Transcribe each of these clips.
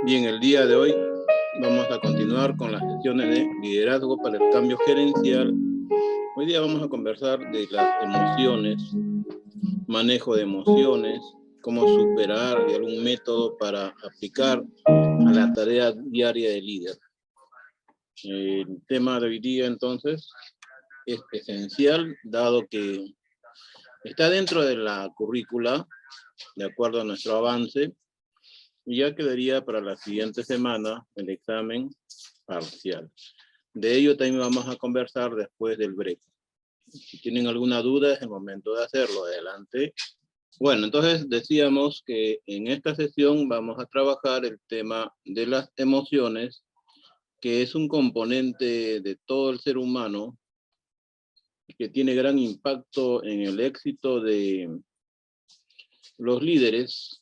Bien, el día de hoy vamos a continuar con las sesiones de liderazgo para el cambio gerencial. Hoy día vamos a conversar de las emociones, manejo de emociones, cómo superar y algún método para aplicar a la tarea diaria de líder. El tema de hoy día entonces es esencial, dado que está dentro de la currícula, de acuerdo a nuestro avance, y ya quedaría para la siguiente semana el examen parcial. De ello también vamos a conversar después del break. Si tienen alguna duda, es el momento de hacerlo. Adelante. Bueno, entonces decíamos que en esta sesión vamos a trabajar el tema de las emociones, que es un componente de todo el ser humano que tiene gran impacto en el éxito de los líderes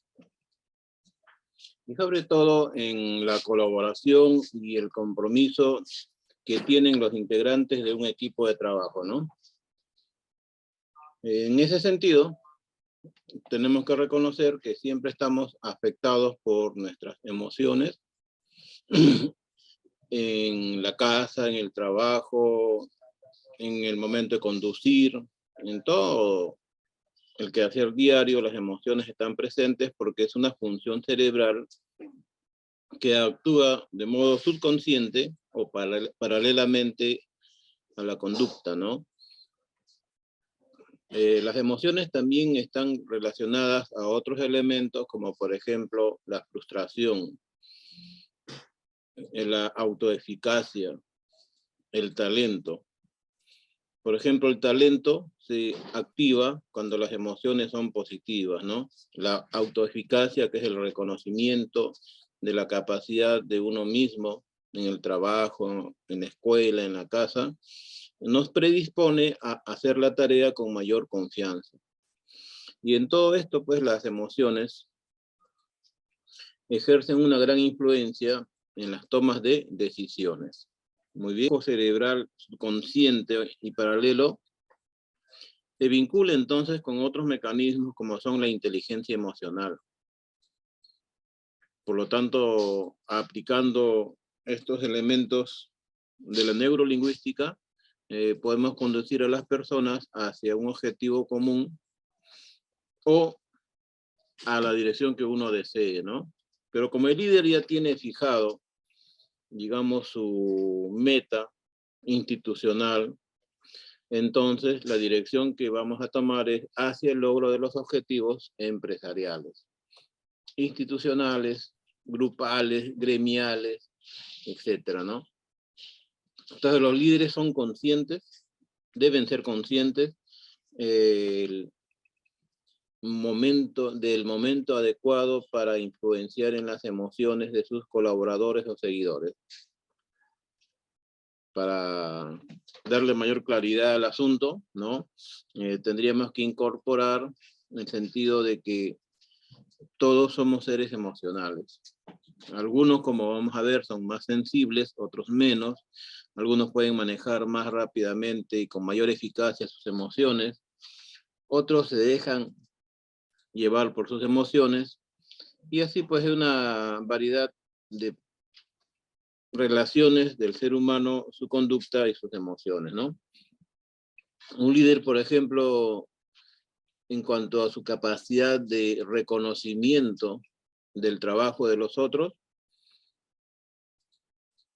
y sobre todo en la colaboración y el compromiso que tienen los integrantes de un equipo de trabajo, ¿no? En ese sentido, tenemos que reconocer que siempre estamos afectados por nuestras emociones en la casa, en el trabajo, en el momento de conducir, en todo el quehacer diario, las emociones están presentes porque es una función cerebral que actúa de modo subconsciente o paralelamente a la conducta, ¿no? Las emociones también están relacionadas a otros elementos, como por ejemplo la frustración, la autoeficacia, el talento. Por ejemplo, el talento se activa cuando las emociones son positivas, ¿no? La autoeficacia, que es el reconocimiento de la capacidad de uno mismo en el trabajo, en la escuela, en la casa, nos predispone a hacer la tarea con mayor confianza. Y en todo esto, pues, las emociones ejercen una gran influencia en las tomas de decisiones. Muy bien, el cerebral consciente y paralelo se vincula entonces con otros mecanismos como son la inteligencia emocional. Por lo tanto, aplicando estos elementos de la neurolingüística, podemos conducir a las personas hacia un objetivo común o a la dirección que uno desee, ¿no? Pero como el líder ya tiene fijado, digamos, su meta institucional, entonces la dirección que vamos a tomar es hacia el logro de los objetivos empresariales, institucionales, grupales, gremiales, etcétera, ¿no? Entonces los líderes son conscientes, deben ser conscientes del momento adecuado para influenciar en las emociones de sus colaboradores o seguidores. Para darle mayor claridad al asunto, ¿no? Tendríamos que incorporar el sentido de que todos somos seres emocionales. Algunos, como vamos a ver, son más sensibles, otros menos. Algunos pueden manejar más rápidamente y con mayor eficacia sus emociones. Otros se dejan llevar por sus emociones. Y así pues hay una variedad de relaciones del ser humano, su conducta y sus emociones, ¿no? Un líder, por ejemplo, en cuanto a su capacidad de reconocimiento del trabajo de los otros,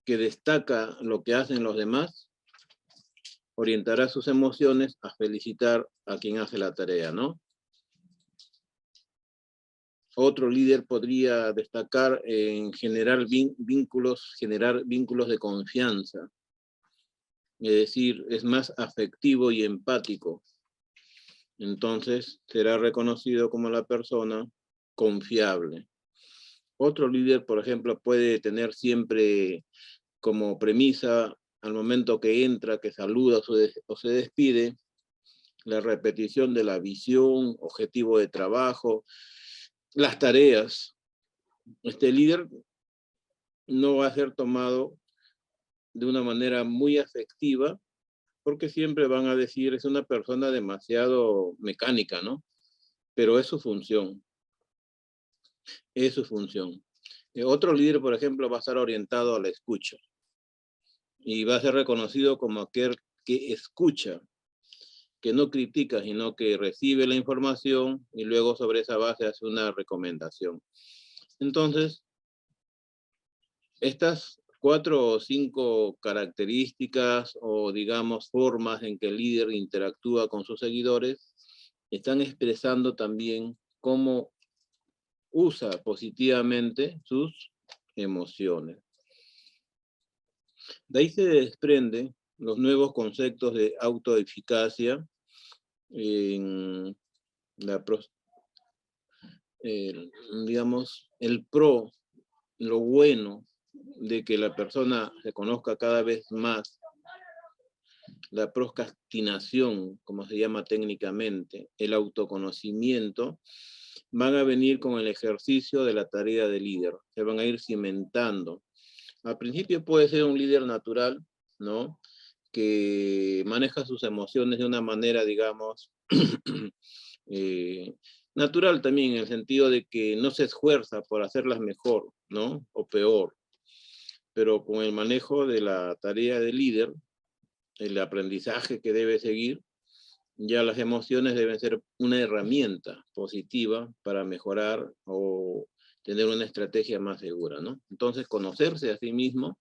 que destaca lo que hacen los demás, orientará sus emociones a felicitar a quien hace la tarea, ¿no? Otro líder podría destacar en generar vínculos de confianza. Es decir, es más afectivo y empático. Entonces será reconocido como la persona confiable. Otro líder, por ejemplo, puede tener siempre como premisa al momento que entra, que saluda o se despide, la repetición de la visión, objetivo de trabajo, las tareas. Este líder no va a ser tomado de una manera muy afectiva, porque siempre van a decir es una persona demasiado mecánica, ¿no? pero es su función. Es su función. Otro líder, por ejemplo, va a estar orientado a la escucha y va a ser reconocido como aquel que escucha, que no critica, sino que recibe la información y luego sobre esa base hace una recomendación. Entonces, estas 4 o 5 características o, digamos, formas en que el líder interactúa con sus seguidores están expresando también cómo usa positivamente sus emociones. De ahí se desprenden los nuevos conceptos de autoeficacia en la, digamos, el pro, lo bueno de que la persona se conozca cada vez más, la procrastinación, como se llama técnicamente, el autoconocimiento, van a venir con el ejercicio de la tarea de líder, se van a ir cimentando. Al principio puede ser un líder natural, ¿no? Que maneja sus emociones de una manera, digamos, natural también, en el sentido de que no se esfuerza por hacerlas mejor, ¿no? O peor. Pero con el manejo de la tarea de líder, el aprendizaje que debe seguir, ya las emociones deben ser una herramienta positiva para mejorar o tener una estrategia más segura, ¿no? Entonces, conocerse a sí mismo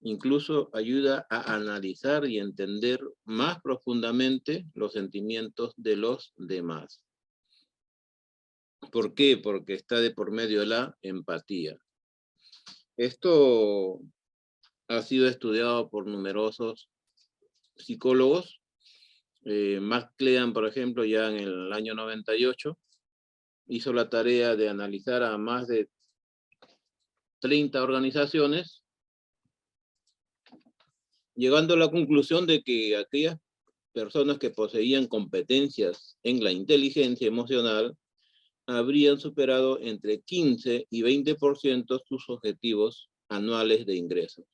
incluso ayuda a analizar y entender más profundamente los sentimientos de los demás. ¿Por qué? Porque está de por medio de la empatía. Esto ha sido estudiado por numerosos psicólogos. Mark Clean, por ejemplo, ya en el año 98, hizo la tarea de analizar a más de 30 organizaciones, llegando a la conclusión de que aquellas personas que poseían competencias en la inteligencia emocional habrían superado entre 15 y 20% sus objetivos anuales de ingresos.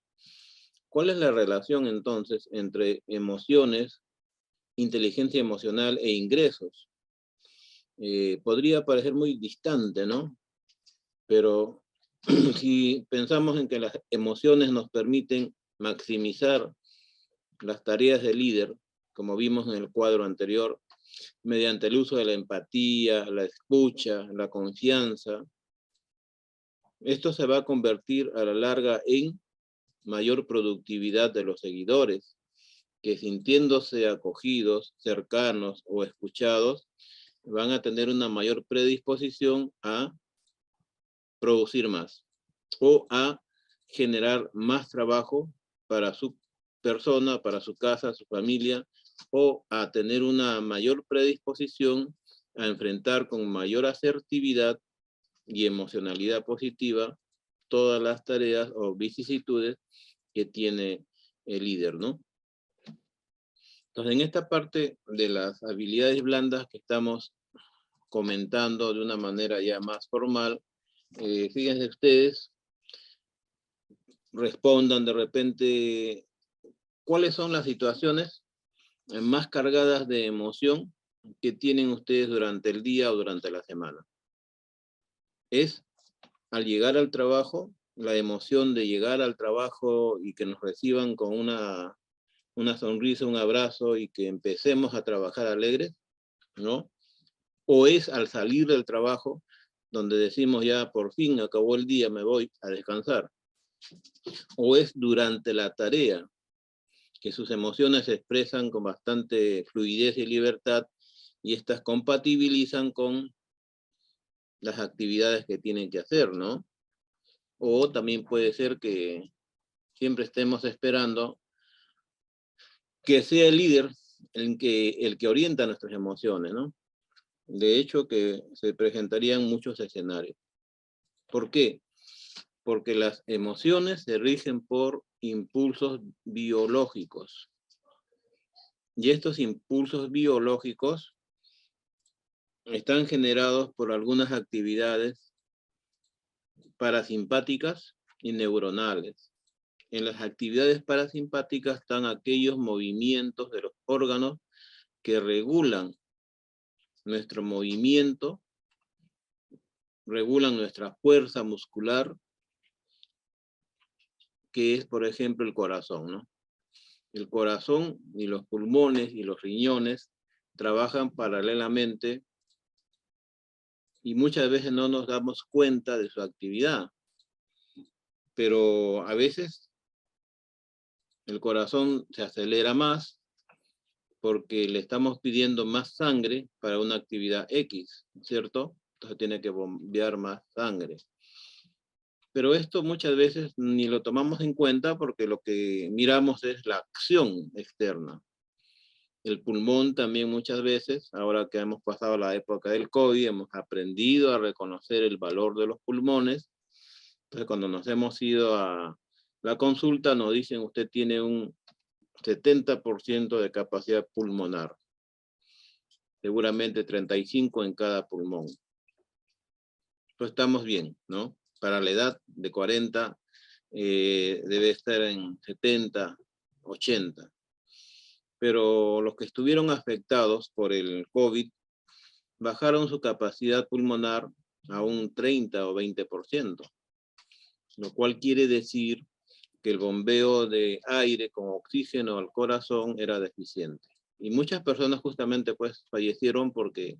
¿Cuál es la relación entonces entre emociones, inteligencia emocional e ingresos? Podría parecer muy distante, ¿no? Pero si pensamos en que las emociones nos permiten maximizar las tareas de líder, como vimos en el cuadro anterior, mediante el uso de la empatía, la escucha, la confianza, esto se va a convertir a la larga en mayor productividad de los seguidores, que sintiéndose acogidos, cercanos o escuchados, van a tener una mayor predisposición a producir más o a generar más trabajo para su persona, para su casa, su familia, o a tener una mayor predisposición a enfrentar con mayor asertividad y emocionalidad positiva todas las tareas o vicisitudes que tiene el líder, ¿no? Entonces, en esta parte de las habilidades blandas que estamos comentando de una manera ya más formal, fíjense ustedes, respondan de repente cuáles son las situaciones más cargadas de emoción que tienen ustedes durante el día o durante la semana. Es al llegar al trabajo, la emoción de llegar al trabajo y que nos reciban con una sonrisa, un abrazo y que empecemos a trabajar alegres, ¿no? O es al salir del trabajo, donde decimos ya por fin acabó el día, me voy a descansar. O es durante la tarea, que sus emociones se expresan con bastante fluidez y libertad y estas compatibilizan con las actividades que tienen que hacer, ¿no? O también puede ser que siempre estemos esperando que sea el líder el que orienta nuestras emociones, ¿no? De hecho, que se presentarían muchos escenarios. ¿Por qué? Porque las emociones se rigen por impulsos biológicos. Y estos impulsos biológicos están generados por algunas actividades parasimpáticas y neuronales. En las actividades parasimpáticas están aquellos movimientos de los órganos que regulan nuestro movimiento, regulan nuestra fuerza muscular, que es, por ejemplo, el corazón, ¿no? El corazón y los pulmones y los riñones trabajan paralelamente y muchas veces no nos damos cuenta de su actividad. Pero a veces el corazón se acelera más porque le estamos pidiendo más sangre para una actividad X, ¿cierto? Entonces tiene que bombear más sangre. Pero esto muchas veces ni lo tomamos en cuenta porque lo que miramos es la acción externa. El pulmón también muchas veces, ahora que hemos pasado la época del COVID, hemos aprendido a reconocer el valor de los pulmones. Entonces cuando nos hemos ido a la consulta nos dicen usted tiene un 70% de capacidad pulmonar. Seguramente 35 en cada pulmón. Pues estamos bien, ¿no? Para la edad de 40 debe estar en 70, 80. Pero los que estuvieron afectados por el COVID bajaron su capacidad pulmonar a un 30 o 20%, lo cual quiere decir que el bombeo de aire con oxígeno al corazón era deficiente. Y muchas personas justamente pues fallecieron porque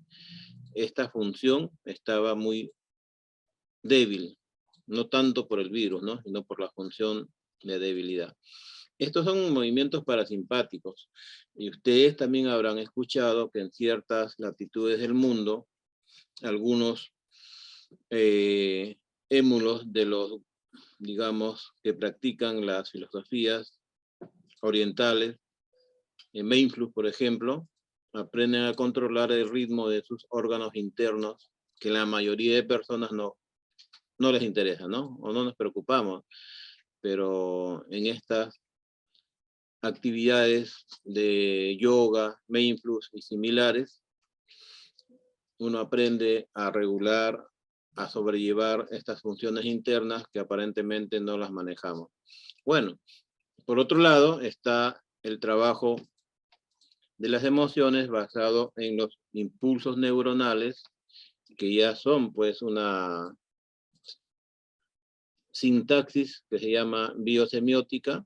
esta función estaba muy débil, no tanto por el virus, ¿no? Sino por la función de debilidad. Estos son movimientos parasimpáticos. Y ustedes también habrán escuchado que en ciertas latitudes del mundo, algunos émulos de los, digamos, que practican las filosofías orientales, en Mindfulness, por ejemplo, aprenden a controlar el ritmo de sus órganos internos, que la mayoría de personas no les interesa, ¿no? O no nos preocupamos. Pero en estas actividades de yoga, mindfulness y similares, uno aprende a regular, a sobrellevar estas funciones internas que aparentemente no las manejamos. Bueno, por otro lado está el trabajo de las emociones basado en los impulsos neuronales, que ya son pues una sintaxis que se llama biosemiótica,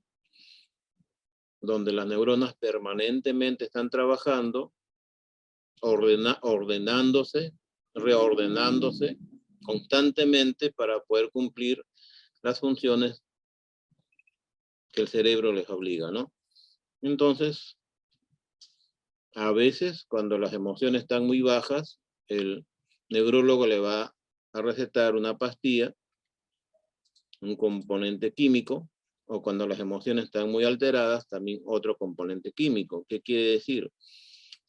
donde las neuronas permanentemente están trabajando, ordenándose, reordenándose constantemente para poder cumplir las funciones que el cerebro les obliga, ¿no? Entonces, a veces cuando las emociones están muy bajas, el neurólogo le va a recetar una pastilla, un componente químico, o cuando las emociones están muy alteradas, también otro componente químico. ¿Qué quiere decir?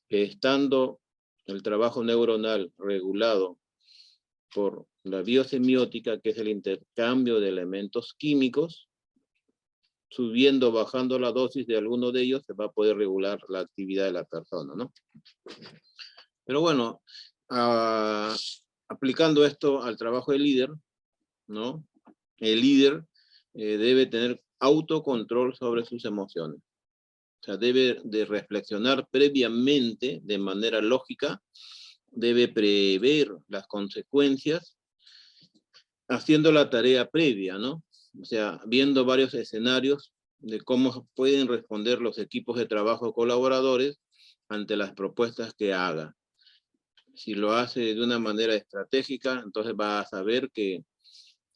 Que estando el trabajo neuronal regulado por la biosemiótica, que es el intercambio de elementos químicos, subiendo o bajando la dosis de alguno de ellos, se va a poder regular la actividad de la persona, ¿no? Pero bueno, aplicando esto al trabajo del líder, ¿no? El líder debe tener autocontrol sobre sus emociones. O sea, debe de reflexionar previamente, de manera lógica, debe prever las consecuencias, haciendo la tarea previa, ¿no? O sea, viendo varios escenarios de cómo pueden responder los equipos de trabajo colaboradores ante las propuestas que haga. Si lo hace de una manera estratégica, entonces va a saber que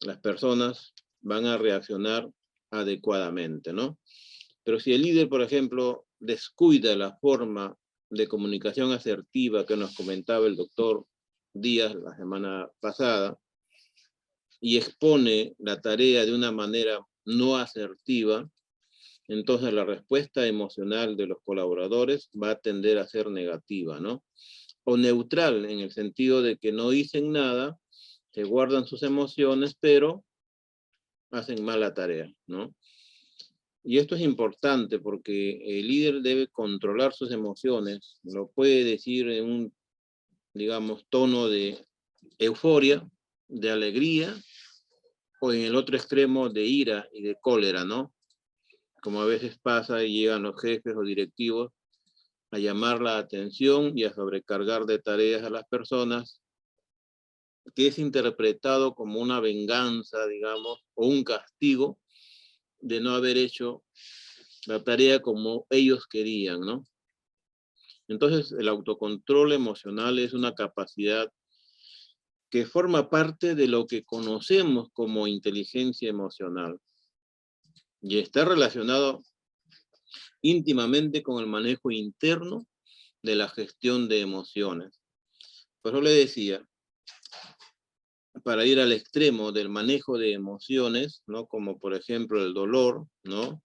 las personas van a reaccionar adecuadamente, ¿no? Pero si el líder, por ejemplo, descuida la forma de comunicación asertiva que nos comentaba el doctor Díaz la semana pasada, y expone la tarea de una manera no asertiva, entonces la respuesta emocional de los colaboradores va a tender a ser negativa, ¿no? O neutral, en el sentido de que no dicen nada, se guardan sus emociones, pero hacen mal la tarea, ¿no? Y esto es importante porque el líder debe controlar sus emociones, lo puede decir en un, digamos, tono de euforia, de alegría, o en el otro extremo de ira y de cólera, ¿no? Como a veces pasa y llegan los jefes o directivos a llamar la atención y a sobrecargar de tareas a las personas, que es interpretado como una venganza, digamos, o un castigo de no haber hecho la tarea como ellos querían, ¿no? Entonces, el autocontrol emocional es una capacidad que forma parte de lo que conocemos como inteligencia emocional y está relacionado íntimamente con el manejo interno de la gestión de emociones. Por eso le decía, para ir al extremo del manejo de emociones, ¿no? Como por ejemplo el dolor, ¿no?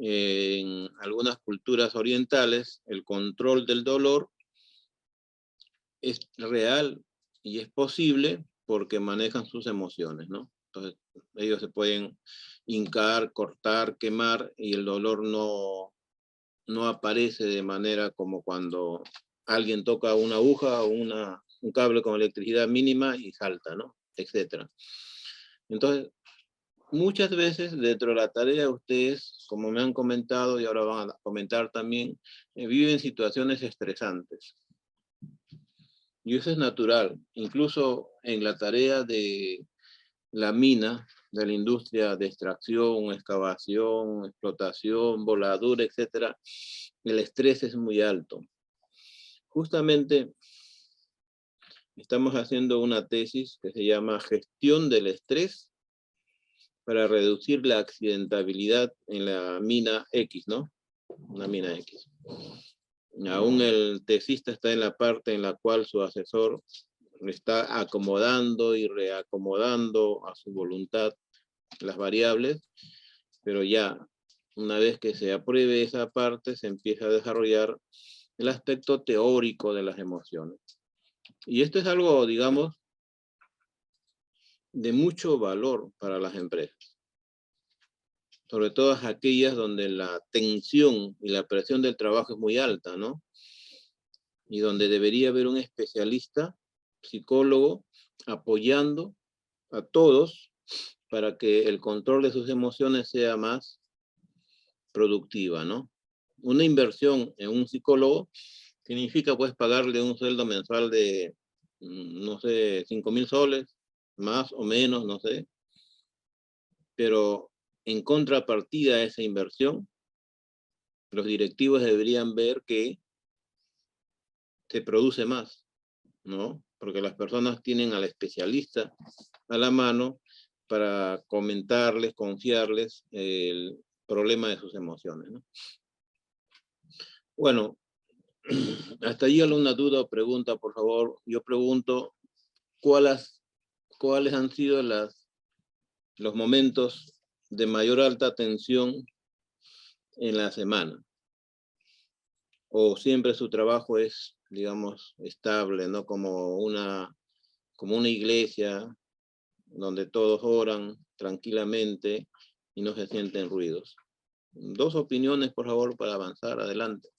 En algunas culturas orientales, el control del dolor es real y es posible porque manejan sus emociones, ¿no? Entonces, ellos se pueden hincar, cortar, quemar y el dolor no aparece de manera como cuando alguien toca una aguja o un cable con electricidad mínima y salta, ¿no? Etcétera. Entonces, muchas veces dentro de la tarea ustedes, como me han comentado y ahora van a comentar también, viven situaciones estresantes. Y eso es natural. Incluso en la tarea de la mina, de la industria de extracción, excavación, explotación, voladura, etcétera, el estrés es muy alto. Justamente estamos haciendo una tesis que se llama Gestión del Estrés para reducir la accidentabilidad en la mina X, ¿no? Una mina X. Aún el tesista está en la parte en la cual su asesor está acomodando y reacomodando a su voluntad las variables, pero ya una vez que se apruebe esa parte, se empieza a desarrollar el aspecto teórico de las emociones. Y esto es algo, digamos, de mucho valor para las empresas, sobre todo aquellas donde la tensión y la presión del trabajo es muy alta, ¿no? Y donde debería haber un especialista, psicólogo, apoyando a todos para que el control de sus emociones sea más productiva, ¿no? Una inversión en un psicólogo significa pues pagarle un sueldo mensual de, no sé, 5,000 soles, más o menos, no sé. Pero en contrapartida a esa inversión, los directivos deberían ver que se produce más, ¿no? Porque las personas tienen al especialista a la mano para comentarles, confiarles el problema de sus emociones, ¿no? Bueno, hasta allí alguna duda o pregunta, por favor. Yo pregunto, ¿cuáles han sido los momentos de mayor alta tensión en la semana? ¿O siempre su trabajo es, digamos, estable, ¿no? Como una iglesia donde todos oran tranquilamente y no se sienten ruidos? Dos opiniones, por favor, para avanzar adelante.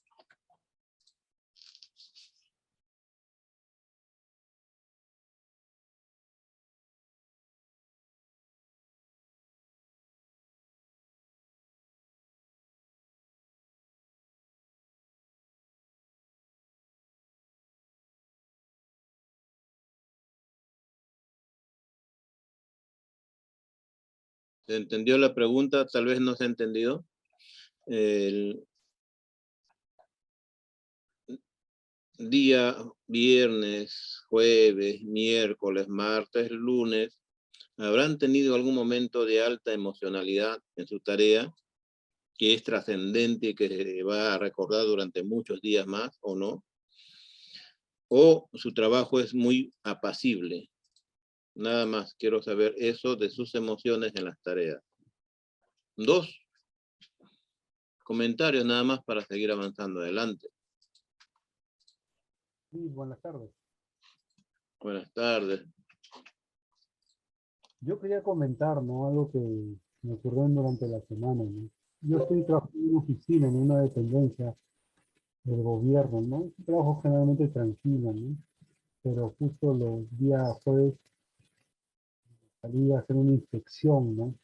¿Se entendió la pregunta? Tal vez no se ha entendido. El día viernes, jueves, miércoles, martes, lunes, ¿habrán tenido algún momento de alta emocionalidad en su tarea que es trascendente y que se va a recordar durante muchos días más o no? ¿O su trabajo es muy apacible? Nada más quiero saber eso de sus emociones en las tareas. Dos comentarios nada más para seguir avanzando adelante. Sí, buenas tardes. Buenas tardes. Yo quería comentar, ¿no? Algo que me ocurrió durante la semana, ¿no? Yo estoy trabajando en una oficina, en una dependencia del gobierno, ¿no? Un trabajo generalmente tranquilo, ¿no? Pero justo los días jueves salí a hacer una inspección, ¿no?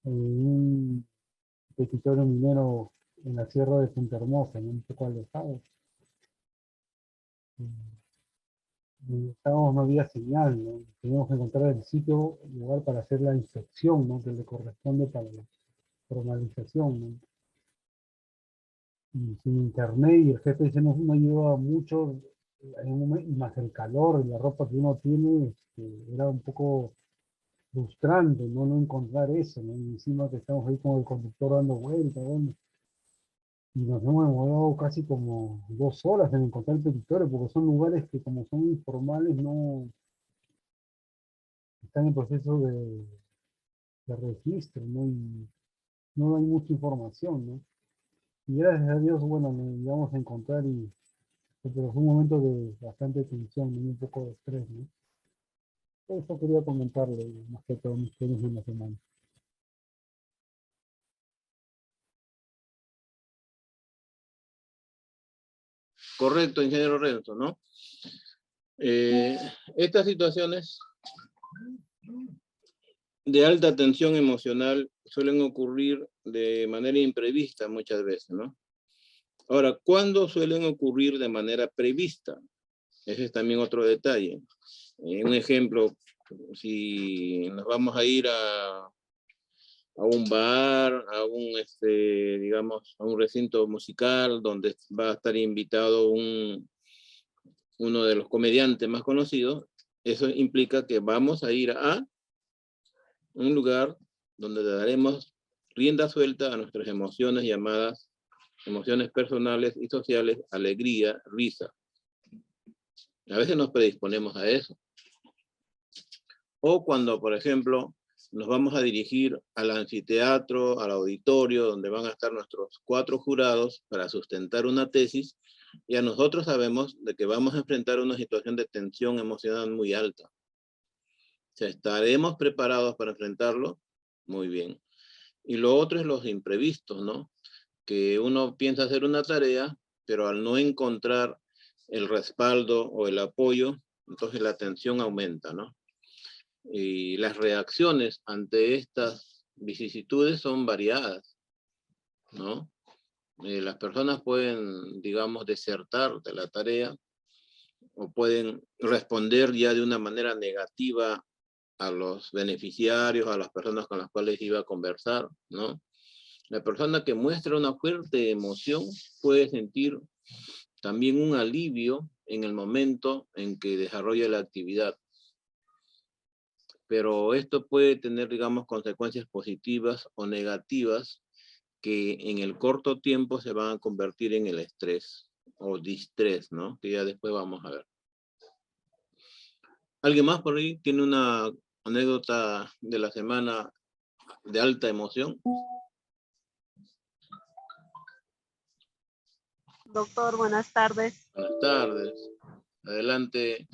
En un petitorio minero en la sierra de Punta Hermosa, ¿no? Un poco alejado. Estábamos, no había señal, ¿no? Teníamos que encontrar el sitio, el lugar para hacer la inspección, ¿no? Que le corresponde para la formalización, ¿no? Y sin internet y el GPS no ayuda mucho, en un momento, y más el calor, y la ropa que uno tiene, era un poco frustrante, ¿no? No encontrar eso, ¿no? Y encima que estamos ahí con el conductor dando vueltas, bueno, y nos hemos demorado casi como 2 horas en encontrar el territorio, porque son lugares que como son informales, no están en proceso de registro, ¿no? Y no hay mucha información, ¿no? Y gracias a Dios, bueno, nos llegamos a encontrar y pero fue un momento de bastante tensión y un poco de estrés, ¿no? Eso quería comentarle, más que todo, mis experiencia en la semana. Correcto, ingeniero Renzo, ¿no? Estas situaciones de alta tensión emocional suelen ocurrir de manera imprevista muchas veces, ¿no? Ahora, ¿cuándo suelen ocurrir de manera prevista? Ese es también otro detalle. Un ejemplo, si nos vamos a ir a un bar, a un, digamos, a un recinto musical donde va a estar invitado uno de los comediantes más conocidos, eso implica que vamos a ir a un lugar donde le daremos rienda suelta a nuestras emociones llamadas emociones personales y sociales, alegría, risa. A veces nos predisponemos a eso. O cuando, por ejemplo, nos vamos a dirigir al anfiteatro, al auditorio, donde van a estar nuestros 4 jurados para sustentar una tesis, y a nosotros sabemos de que vamos a enfrentar una situación de tensión emocional muy alta. O sea, ¿estaremos preparados para enfrentarlo? Muy bien. Y lo otro es los imprevistos, ¿no? Que uno piensa hacer una tarea, pero al no encontrar el respaldo o el apoyo, entonces la tensión aumenta, ¿no? Y las reacciones ante estas vicisitudes son variadas, ¿no? Las personas pueden, digamos, desertar de la tarea o pueden responder ya de una manera negativa a los beneficiarios, a las personas con las cuales iba a conversar, ¿no? La persona que muestra una fuerte emoción puede sentir también un alivio en el momento en que desarrolla la actividad. Pero esto puede tener, digamos, consecuencias positivas o negativas que en el corto tiempo se van a convertir en el estrés o distrés, ¿no? Que ya después vamos a ver. ¿Alguien más por ahí tiene una anécdota de la semana de alta emoción? Doctor, buenas tardes. Buenas tardes. Adelante,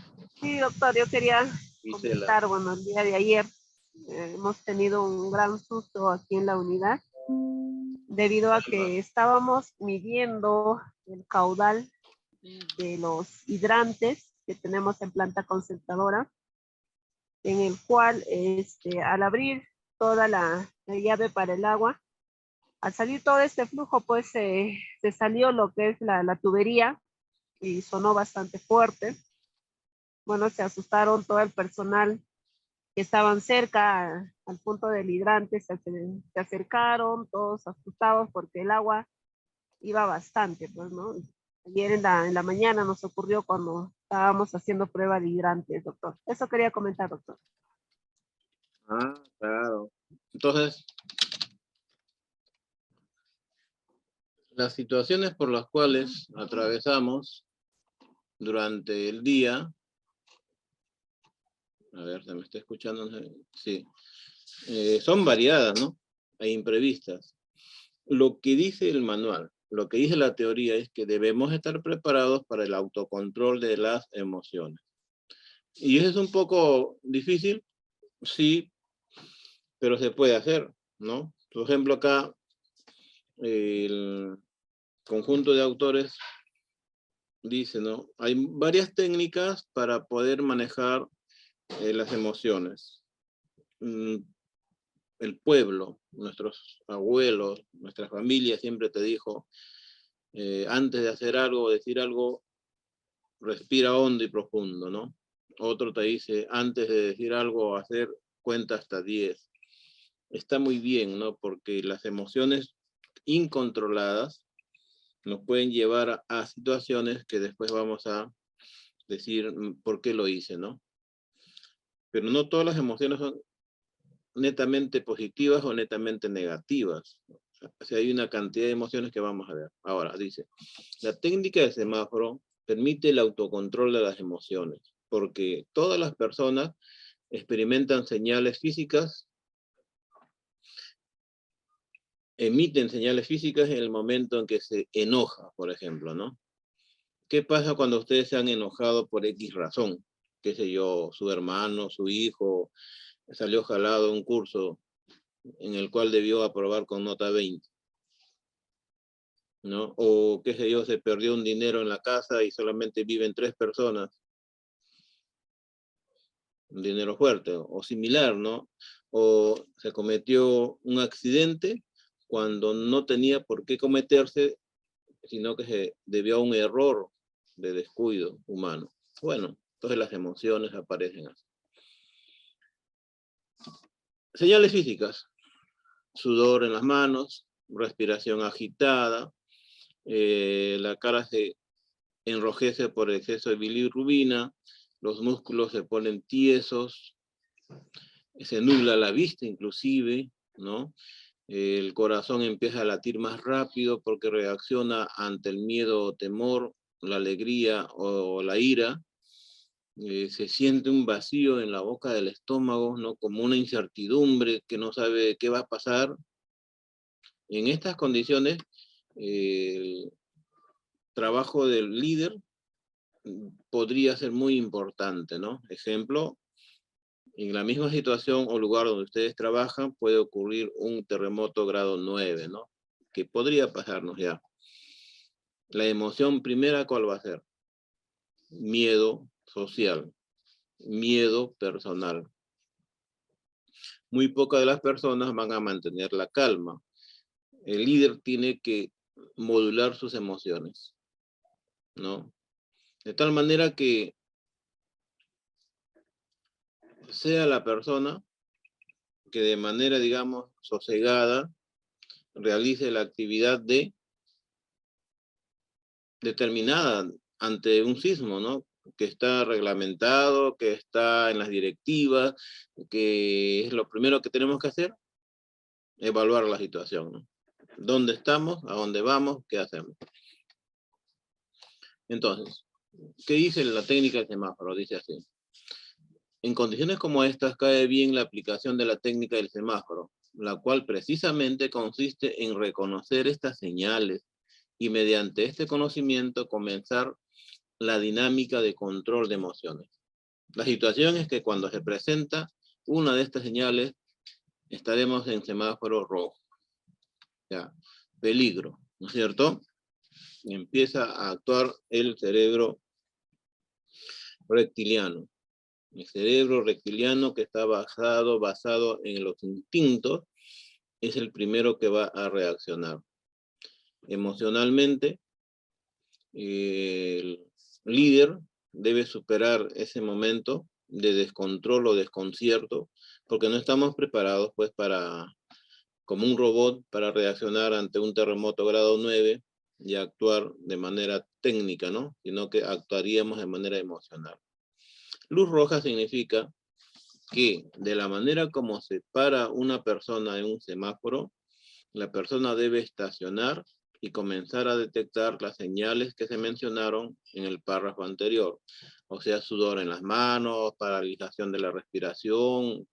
Sí, doctor, yo quería Gisela. comentar, bueno, el día de ayer hemos tenido un gran susto aquí en la unidad debido a que estábamos midiendo el caudal de los hidrantes que tenemos en planta concentradora, en el cual al abrir toda la llave para el agua, al salir todo este flujo, pues se salió lo que es la tubería y sonó bastante fuerte. Bueno, se asustaron todo el personal que estaban cerca al punto del hidrante, se acercaron, todos asustados porque el agua iba bastante, pues, ¿no? Ayer en la mañana nos ocurrió cuando estábamos haciendo prueba de hidrantes, doctor. Eso quería comentar, doctor. Ah, claro. Entonces, las situaciones por las cuales atravesamos durante el día, a ver, ¿se me está escuchando? Sí. Son variadas, ¿no? E imprevistas. Lo que dice el manual, lo que dice la teoría es que debemos estar preparados para el autocontrol de las emociones. Y eso es un poco difícil, sí, pero se puede hacer, ¿no? Por ejemplo, acá el conjunto de autores dice, ¿no? Hay varias técnicas para poder manejar las emociones. el pueblo, nuestros abuelos, nuestra familia siempre te dijo, antes de hacer algo o decir algo, respira hondo y profundo, ¿no? Otro te dice, antes de decir algo o hacer, cuenta hasta 10. Está muy bien, ¿no? Porque las emociones incontroladas nos pueden llevar a situaciones que después vamos a decir por qué lo hice, ¿no? Pero no todas las emociones son netamente positivas o netamente negativas. O sea, hay una cantidad de emociones que vamos a ver. Ahora, dice, la técnica del semáforo permite el autocontrol de las emociones, porque todas las personas experimentan señales físicas, emiten señales físicas en el momento en que se enoja, por ejemplo, ¿no? ¿Qué pasa cuando ustedes se han enojado por X razón? Qué sé yo, su hermano, su hijo, salió jalado de un curso en el cual debió aprobar con nota 20, ¿no? O qué sé yo, se perdió un dinero en la casa y solamente viven 3 personas, un dinero fuerte, o similar, ¿no? O se cometió un accidente cuando no tenía por qué cometerse, sino que se debió a un error de descuido humano. Bueno, entonces las emociones aparecen así. Señales físicas, sudor en las manos, respiración agitada, la cara se enrojece por exceso de bilirrubina, los músculos se ponen tiesos, se nubla la vista inclusive, ¿no? El corazón empieza a latir más rápido porque reacciona ante el miedo o temor, la alegría o la ira. Se siente un vacío en la boca del estómago, ¿no? Como una incertidumbre que no sabe qué va a pasar. En estas condiciones, el trabajo del líder podría ser muy importante, ¿no? Ejemplo, en la misma situación o lugar donde ustedes trabajan puede ocurrir un terremoto grado 9, ¿no? Que podría pasarnos ya. La emoción primera, ¿cuál va a ser? Miedo social, miedo personal. Muy pocas de las personas van a mantener la calma. El líder tiene que modular sus emociones, ¿no? De tal manera que sea la persona que de manera, digamos, sosegada, realice la actividad determinada ante un sismo, ¿no? Que está reglamentado, que está en las directivas, que es lo primero que tenemos que hacer, evaluar la situación, ¿no? ¿Dónde estamos? ¿A dónde vamos? ¿Qué hacemos? Entonces, ¿qué dice la técnica del semáforo? Dice así. En condiciones como estas cae bien la aplicación de la técnica del semáforo, la cual precisamente consiste en reconocer estas señales y mediante este conocimiento comenzar la dinámica de control de emociones. La situación es que cuando se presenta una de estas señales, estaremos en semáforo rojo. Ya, peligro, ¿no es cierto? Y empieza a actuar el cerebro reptiliano. El cerebro reptiliano que está basado en los instintos, es el primero que va a reaccionar. Emocionalmente, el líder debe superar ese momento de descontrol o desconcierto, porque no estamos preparados pues como un robot para reaccionar ante un terremoto grado 9 y actuar de manera técnica, ¿no? Sino que actuaríamos de manera emocional. Luz roja significa que de la manera como se para una persona en un semáforo, la persona debe estacionar y comenzar a detectar las señales que se mencionaron en el párrafo anterior. O sea, sudor en las manos, paralización de la respiración,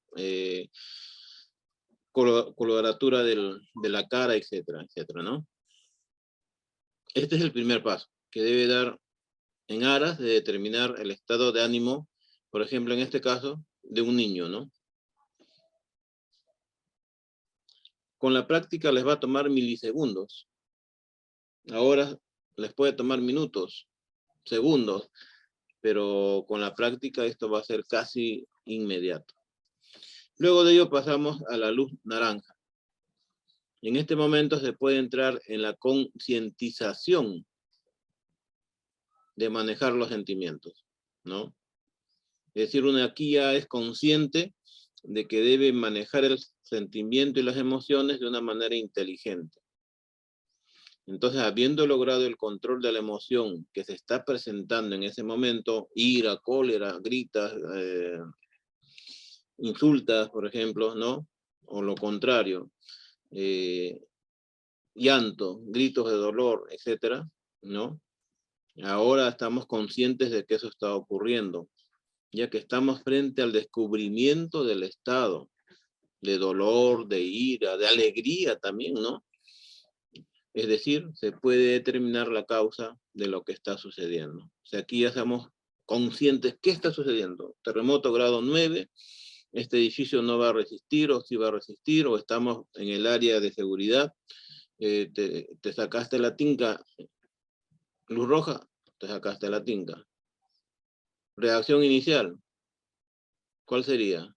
coloratura de la cara, etcétera, etcétera, ¿no? Este es el primer paso que debe dar en aras de determinar el estado de ánimo, por ejemplo, en este caso, de un niño, ¿no? Con la práctica les va a tomar milisegundos. Ahora les puede tomar minutos, segundos, pero con la práctica esto va a ser casi inmediato. Luego de ello pasamos a la luz naranja. En este momento se puede entrar en la concientización de manejar los sentimientos, ¿no? Es decir, uno aquí ya es consciente de que debe manejar el sentimiento y las emociones de una manera inteligente. Entonces, habiendo logrado el control de la emoción que se está presentando en ese momento, ira, cólera, gritas, insultas, por ejemplo, ¿no? O lo contrario, llanto, gritos de dolor, etcétera, ¿no? Ahora estamos conscientes de que eso está ocurriendo, ya que estamos frente al descubrimiento del estado de dolor, de ira, de alegría también, ¿no? Es decir, se puede determinar la causa de lo que está sucediendo. O sea, aquí ya estamos conscientes qué está sucediendo. Terremoto grado 9, este edificio no va a resistir, o sí va a resistir, o estamos en el área de seguridad, te sacaste la tinca, luz roja, te sacaste la tinca. Reacción inicial, ¿cuál sería?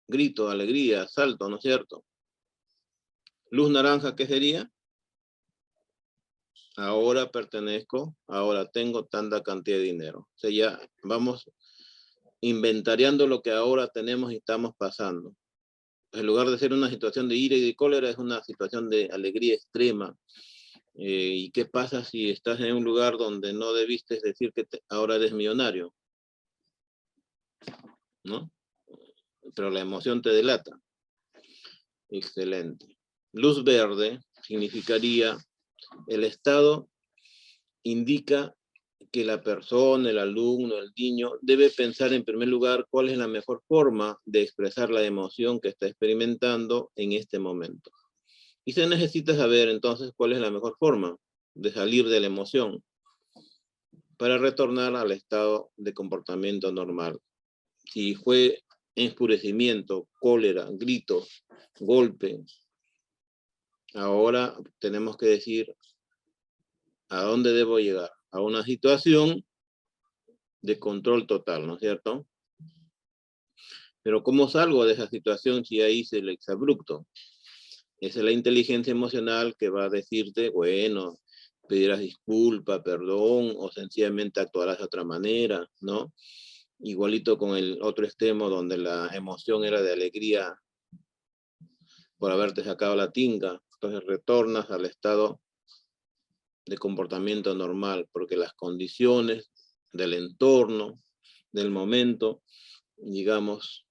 Grito, alegría, salto, ¿no es cierto? Luz naranja, ¿qué sería? Ahora pertenezco, ahora tengo tanta cantidad de dinero. O sea, ya vamos inventariando lo que ahora tenemos y estamos pasando. En lugar de ser una situación de ira y de cólera, es una situación de alegría extrema. ¿Y qué pasa si estás en un lugar donde no debiste decir que ahora eres millonario? ¿No? Pero la emoción te delata. Excelente. Luz verde significaría el estado indica que la persona, el alumno, el niño, debe pensar en primer lugar cuál es la mejor forma de expresar la emoción que está experimentando en este momento. Y se necesita saber entonces cuál es la mejor forma de salir de la emoción para retornar al estado de comportamiento normal. Si fue enfurecimiento, cólera, gritos, golpe, ahora tenemos que decir a dónde debo llegar, a una situación de control total, ¿no es cierto? Pero ¿cómo salgo de esa situación si ahí hice el exabrupto? Esa es la inteligencia emocional que va a decirte, bueno, pedirás disculpa, perdón, o sencillamente actuarás de otra manera, ¿no? Igualito con el otro extremo donde la emoción era de alegría por haberte sacado la tinga. Entonces retornas al estado de comportamiento normal, porque las condiciones del entorno, del momento, digamos,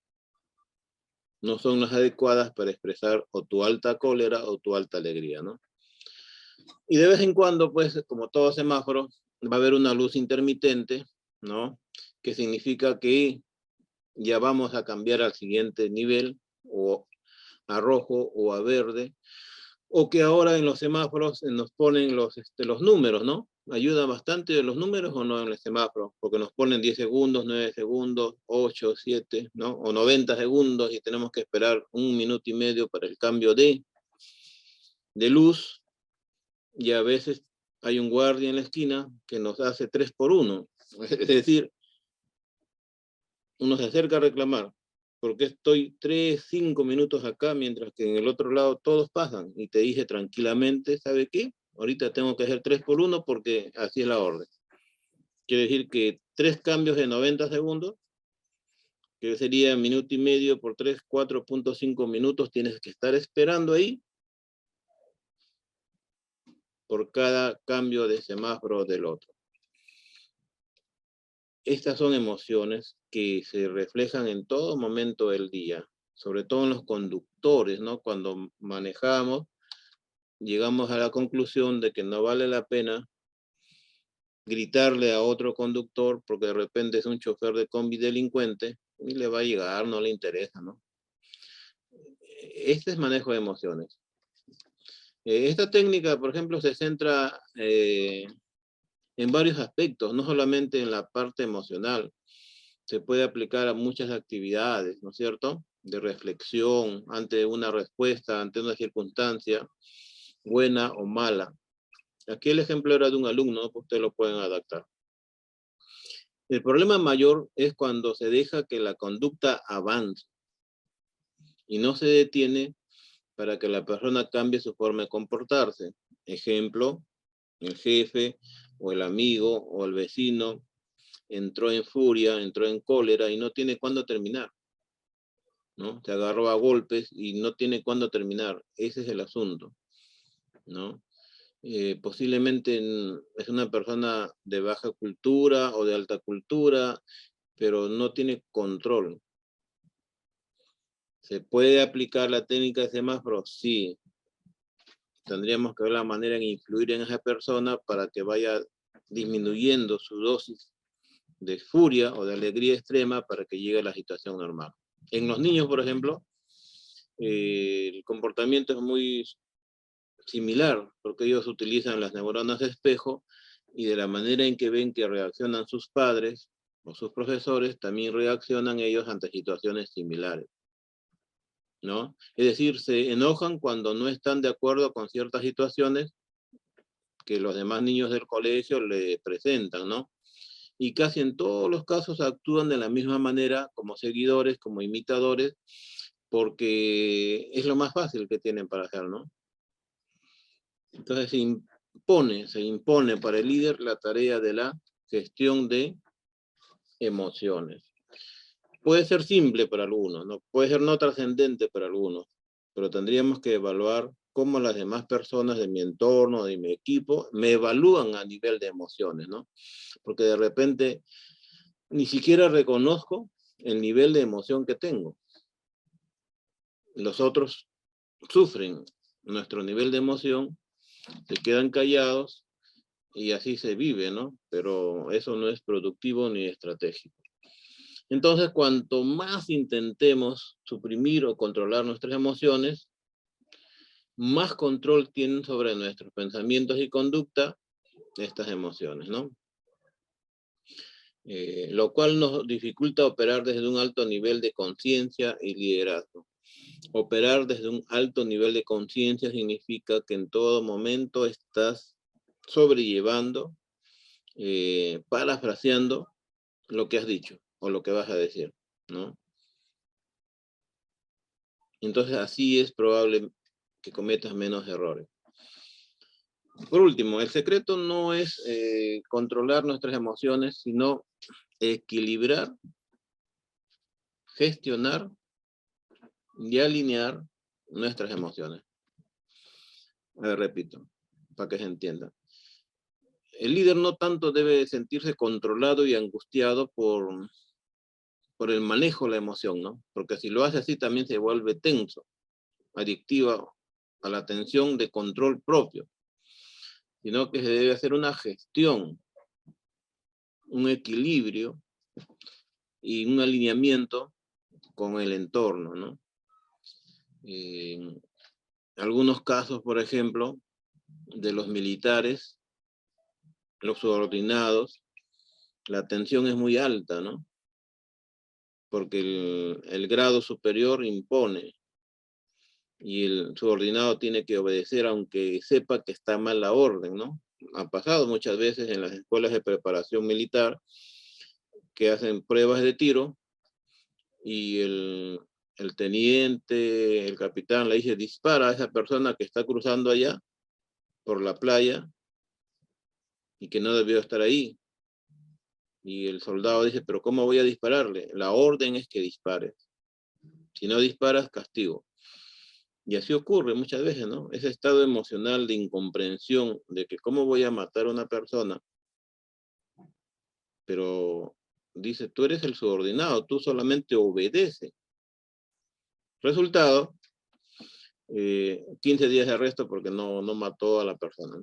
no son las adecuadas para expresar o tu alta cólera o tu alta alegría, ¿no? Y de vez en cuando, pues, como todo semáforo, va a haber una luz intermitente, ¿no? Que significa que ya vamos a cambiar al siguiente nivel, o a rojo o a verde, o que ahora en los semáforos nos ponen los números, ¿no? Ayuda bastante de los números o no en el semáforo, porque nos ponen 10 segundos, 9 segundos, 8, 7, ¿no? O 90 segundos y tenemos que esperar 1 minuto y medio para el cambio de luz, y a veces hay un guardia en la esquina que nos hace 3 por 1. Es decir, uno se acerca a reclamar, porque estoy 3, 5 minutos acá, mientras que en el otro lado todos pasan, y te dije tranquilamente, ¿sabe qué? Ahorita tengo que hacer 3 por 1 porque así es la orden. Quiere decir que 3 cambios de 90 segundos, que sería minuto y medio por 3, 4.5 minutos, tienes que estar esperando ahí por cada cambio de semáforo del otro. Estas son emociones que se reflejan en todo momento del día, sobre todo en los conductores, ¿no? Cuando manejamos, llegamos a la conclusión de que no vale la pena gritarle a otro conductor porque de repente es un chofer de combi delincuente y le va a llegar, no le interesa, ¿no? Este es manejo de emociones. Esta técnica, por ejemplo, se centra en varios aspectos, no solamente en la parte emocional. Se puede aplicar a muchas actividades, ¿no es cierto? De reflexión ante una respuesta, ante una circunstancia, buena o mala. Aquí el ejemplo era de un alumno, pues ustedes lo pueden adaptar. El problema mayor es cuando se deja que la conducta avance y no se detiene para que la persona cambie su forma de comportarse. Ejemplo, el jefe o el amigo o el vecino entró en furia, entró en cólera y no tiene cuándo terminar, ¿no? Se agarró a golpes y no tiene cuándo terminar. Ese es el asunto, ¿no? Posiblemente es una persona de baja cultura o de alta cultura, pero no tiene control. ¿Se puede aplicar la técnica de semáforo? Sí. Tendríamos que ver la manera en influir en esa persona para que vaya disminuyendo su dosis de furia o de alegría extrema para que llegue a la situación normal. En los niños, por ejemplo, el comportamiento es muy similar, porque ellos utilizan las neuronas de espejo y de la manera en que ven que reaccionan sus padres o sus profesores, también reaccionan ellos ante situaciones similares, ¿no? Es decir, se enojan cuando no están de acuerdo con ciertas situaciones que los demás niños del colegio le presentan, ¿no? Y casi en todos los casos actúan de la misma manera como seguidores, como imitadores, porque es lo más fácil que tienen para hacer, ¿no? Entonces se impone para el líder la tarea de la gestión de emociones. Puede ser simple para algunos, ¿no? Puede ser no trascendente para algunos, pero tendríamos que evaluar cómo las demás personas de mi entorno, de mi equipo, me evalúan a nivel de emociones, ¿no? Porque de repente ni siquiera reconozco el nivel de emoción que tengo. Los otros sufren nuestro nivel de emoción, se quedan callados y así se vive, ¿no? Pero eso no es productivo ni estratégico. Entonces, cuanto más intentemos suprimir o controlar nuestras emociones, más control tienen sobre nuestros pensamientos y conducta estas emociones, ¿no? Lo cual nos dificulta operar desde un alto nivel de conciencia y liderazgo. Operar desde un alto nivel de conciencia significa que en todo momento estás sobrellevando, parafraseando lo que has dicho o lo que vas a decir, ¿no? Entonces así es probable que cometas menos errores. Por último, el secreto no es controlar nuestras emociones, sino equilibrar, gestionar y alinear nuestras emociones. A ver, repito, para que se entienda. El líder no tanto debe sentirse controlado y angustiado por el manejo de la emoción, ¿no? Porque si lo hace así también se vuelve tenso, adictiva a la tensión de control propio, sino que se debe hacer una gestión, un equilibrio y un alineamiento con el entorno, ¿no? En algunos casos, por ejemplo, de los militares, los subordinados, la tensión es muy alta, ¿no? Porque el grado superior impone y el subordinado tiene que obedecer aunque sepa que está mal la orden, ¿no? Ha pasado muchas veces en las escuelas de preparación militar que hacen pruebas de tiro y el teniente, el capitán le dice, dispara a esa persona que está cruzando allá por la playa y que no debió estar ahí. Y el soldado dice, pero ¿cómo voy a dispararle? La orden es que dispares. Si no disparas, castigo. Y así ocurre muchas veces, ¿no? Ese estado emocional de incomprensión de que cómo voy a matar a una persona, pero dice, tú eres el subordinado, tú solamente obedece. Resultado, 15 días de arresto porque no mató a la persona.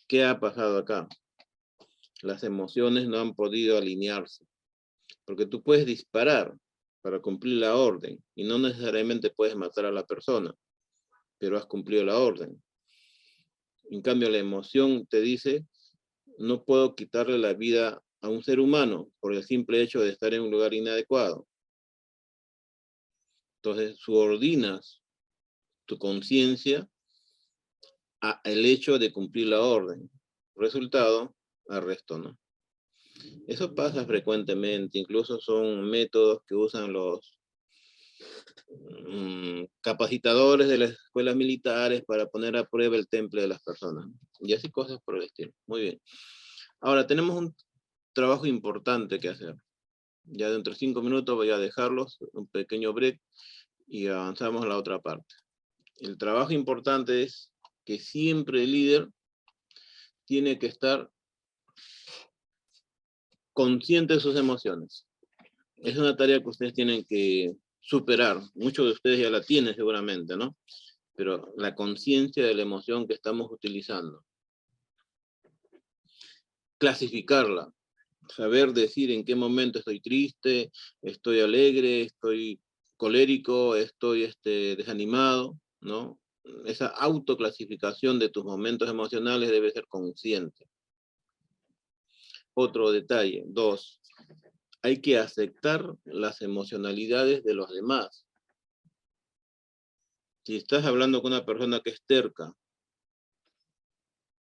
¿Qué ha pasado acá? Las emociones no han podido alinearse, porque tú puedes disparar para cumplir la orden y no necesariamente puedes matar a la persona, pero has cumplido la orden. En cambio, la emoción te dice, no puedo quitarle la vida a un ser humano por el simple hecho de estar en un lugar inadecuado. Entonces, subordinas tu conciencia al hecho de cumplir la orden. Resultado, arresto, ¿no? Eso pasa frecuentemente, incluso son métodos que usan los capacitadores de las escuelas militares para poner a prueba el temple de las personas. Y así cosas por el estilo. Muy bien. Ahora, tenemos un trabajo importante que hacer. Ya dentro de 5 minutos voy a dejarlos, un pequeño break, y avanzamos a la otra parte. El trabajo importante es que siempre el líder tiene que estar consciente de sus emociones. Es una tarea que ustedes tienen que superar. Muchos de ustedes ya la tienen seguramente, ¿no? Pero la conciencia de la emoción que estamos utilizando. Clasificarla. Saber decir en qué momento estoy triste, estoy alegre, estoy colérico, estoy desanimado, ¿no? Esa autoclasificación de tus momentos emocionales debe ser consciente. Otro detalle, 2, hay que aceptar las emocionalidades de los demás. Si estás hablando con una persona que es terca,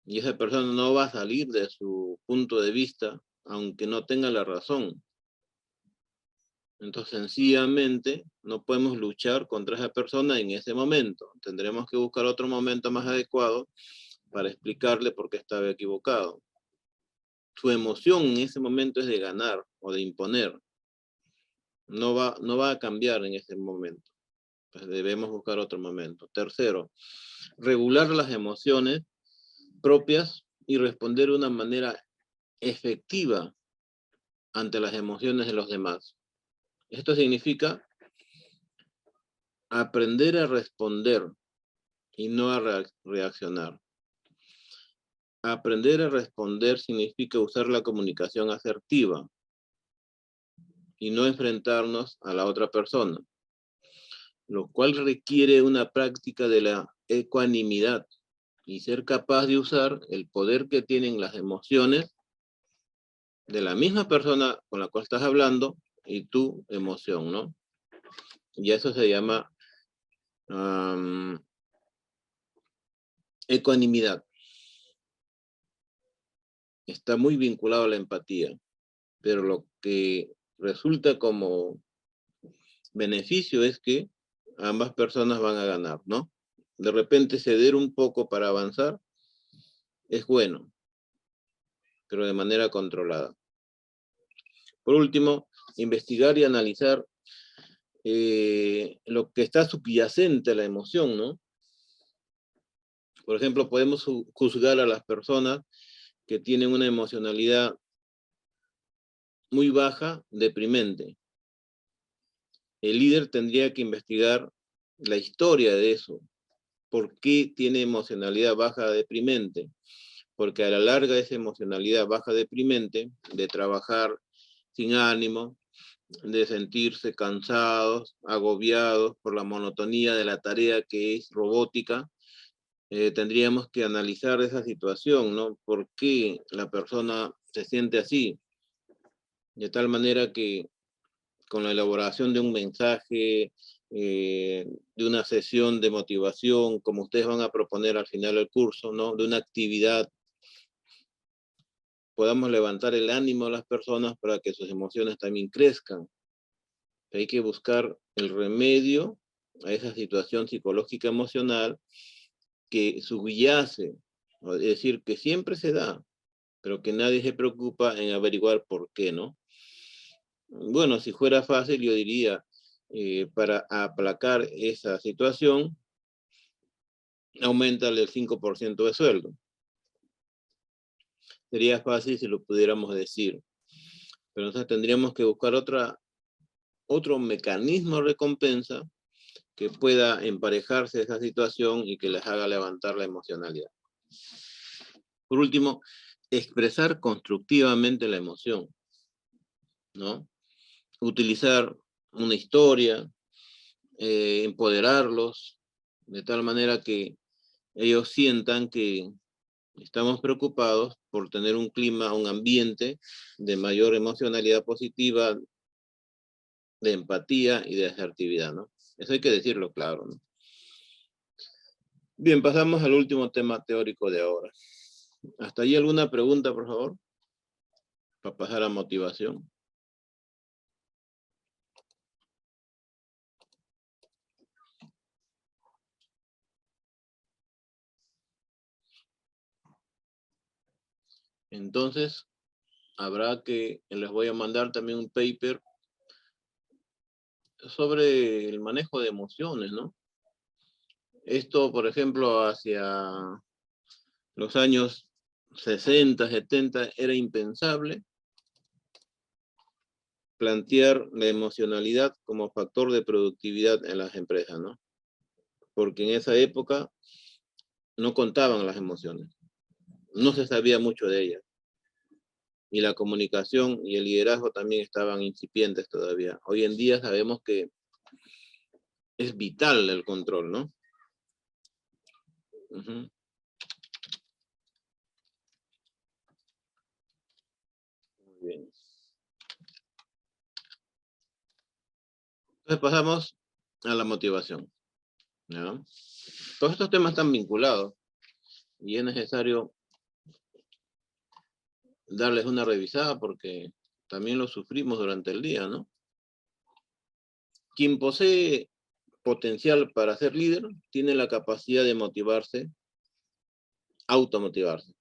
y esa persona no va a salir de su punto de vista, aunque no tenga la razón. Entonces, sencillamente, no podemos luchar contra esa persona en ese momento. Tendremos que buscar otro momento más adecuado para explicarle por qué estaba equivocado. Su emoción en ese momento es de ganar o de imponer. No va a cambiar en ese momento. Pues debemos buscar otro momento. Tercero, regular las emociones propias y responder de una manera efectiva ante las emociones de los demás. Esto significa aprender a responder y no a reaccionar. Aprender a responder significa usar la comunicación asertiva y no enfrentarnos a la otra persona, lo cual requiere una práctica de la ecuanimidad y ser capaz de usar el poder que tienen las emociones de la misma persona con la cual estás hablando y tu emoción, ¿no? Y eso se llama ecuanimidad. Está muy vinculado a la empatía, pero lo que resulta como beneficio es que ambas personas van a ganar, ¿no? De repente ceder un poco para avanzar es bueno, pero de manera controlada. Por último, investigar y analizar lo que está subyacente a la emoción, ¿no? Por ejemplo, podemos juzgar a las personas que tienen una emocionalidad muy baja, deprimente. El líder tendría que investigar la historia de eso. ¿Por qué tiene emocionalidad baja, deprimente? Porque a la larga esa emocionalidad baja, deprimente, de trabajar sin ánimo, de sentirse cansados, agobiados por la monotonía de la tarea que es robótica, tendríamos que analizar esa situación, ¿no? ¿Por qué la persona se siente así? De tal manera que con la elaboración de un mensaje, de una sesión de motivación, como ustedes van a proponer al final del curso, ¿no? De una actividad, podamos levantar el ánimo a las personas para que sus emociones también crezcan. Hay que buscar el remedio a esa situación psicológica emocional que subyace, es decir, que siempre se da, pero que nadie se preocupa en averiguar por qué, ¿no? Bueno, si fuera fácil, yo diría, para aplacar esa situación, aumentale el 5% de sueldo. Sería fácil si lo pudiéramos decir. Pero entonces tendríamos que buscar otro mecanismo de recompensa que pueda emparejarse a esa situación y que les haga levantar la emocionalidad. Por último, expresar constructivamente la emoción, ¿no? Utilizar una historia, empoderarlos, de tal manera que ellos sientan que estamos preocupados por tener un clima, un ambiente de mayor emocionalidad positiva, de empatía y de asertividad, ¿no? Eso hay que decirlo claro, ¿no? Bien, pasamos al último tema teórico de ahora. ¿Hasta ahí alguna pregunta, por favor? para pasar a motivación. Entonces, les voy a mandar también un paper sobre el manejo de emociones, ¿no? Esto, por ejemplo, hacia los años 60, 70, era impensable plantear la emocionalidad como factor de productividad en las empresas, ¿no? Porque en esa época no contaban las emociones, no se sabía mucho de ellas. Y la comunicación y el liderazgo también estaban incipientes todavía. Hoy en día sabemos que es vital el control, ¿no? Uh-huh. Muy bien. Entonces pasamos a la motivación, ¿no? Todos estos temas están vinculados y es necesario darles una revisada porque también lo sufrimos durante el día, ¿no? Quien posee potencial para ser líder tiene la capacidad de motivarse, automotivarse,